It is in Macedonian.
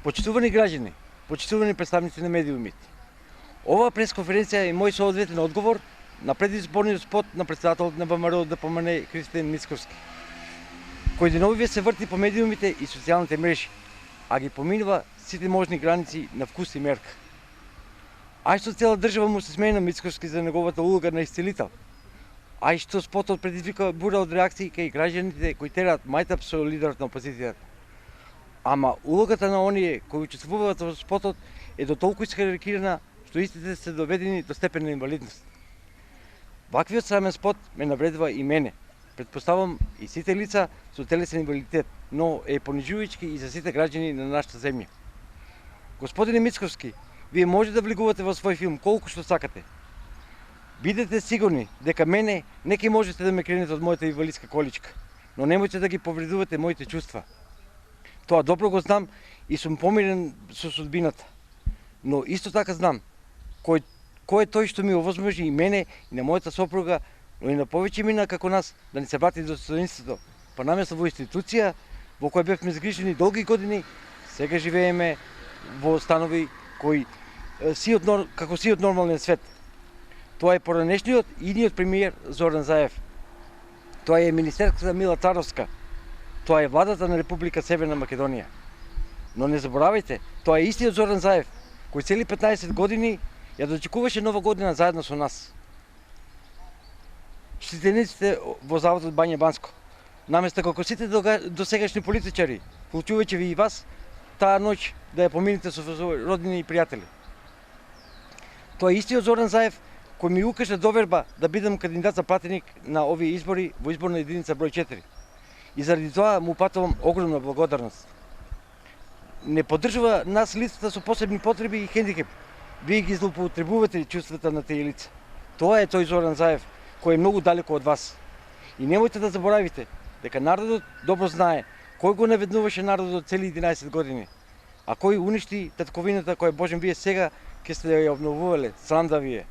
Почитувани граѓани, почитувани представници на медиумите. Оваа пресконференција е мој соодветен одговор на предизборниот спот на председателот на ВМРО ДПМН Христијан Мицковски, кој деновиве се врти по медиумите и социјалните мрежи, а ги поминува сите можни граници на вкус и мерка. А што цела држава му се смее на Мицковски за неговата улога на исцелител, а и што спотот предизвика бура од реакции кај граѓаните кои тераат мајтап со лидерот на опозицијата. Ама улогата на оние кои учествуваат во спотот е до толку искарикирана што истите се доведени до степен на инвалидност. Ваквиот срамен спот ме навредува и мене. Предпоставам и сите лица со телесен инвалидитет, но е понижувачки и за сите граѓани на нашата земја. Господине Мицковски, вие може да влегувате во свој филм колку што сакате. Бидете сигурни дека мене не ќе можете да ме кренете од мојата инвалидска количка, но немојте да ги повредувате моите чувства. Тоа добро го знам и сум помирен со судбината. Но исто така знам кој е тој што ми овозможи и мене и на мојата сопруга, но и на повеќе мина како нас да ни се врати достоинството. Па наместо во институција во која бевме згрижени долги години, сега живееме во станови кои како си од нормален свет. Тоа е поранешниот и идниот премиер Зоран Заев. Тоа е министерката Мила Царовска. Тоа е владата на Република Северна Македонија. Но не заборавајте, тоа е истиот Зоран Заев, кој цели 15 години ја дочекуваше нова година заедно со нас. Штитениците во заводот Бања Банско, наместо како сите досегашни политичари, вклучувајќи ви и вас, таа ноќ да ја помините со роднини и пријатели. Тоа е истиот Зоран Заев кој ми укажа доверба да бидам кандидат за пратеник на овие избори во изборна единица број 4. И заради тоа му упатувам огромна благодарност. Не поддржува нас лицата со посебни потреби и хендикеп. Вие ги злоупотребувате чувствата на тие лица. Тоа е тој Зоран Заев, кој е многу далеко од вас. И немојте да заборавите дека народот добро знае кој го наведнуваше народот цели 11 години, а кој уништи татковината која Божем вие сега ќе сте ја обновувале. Срам да вие.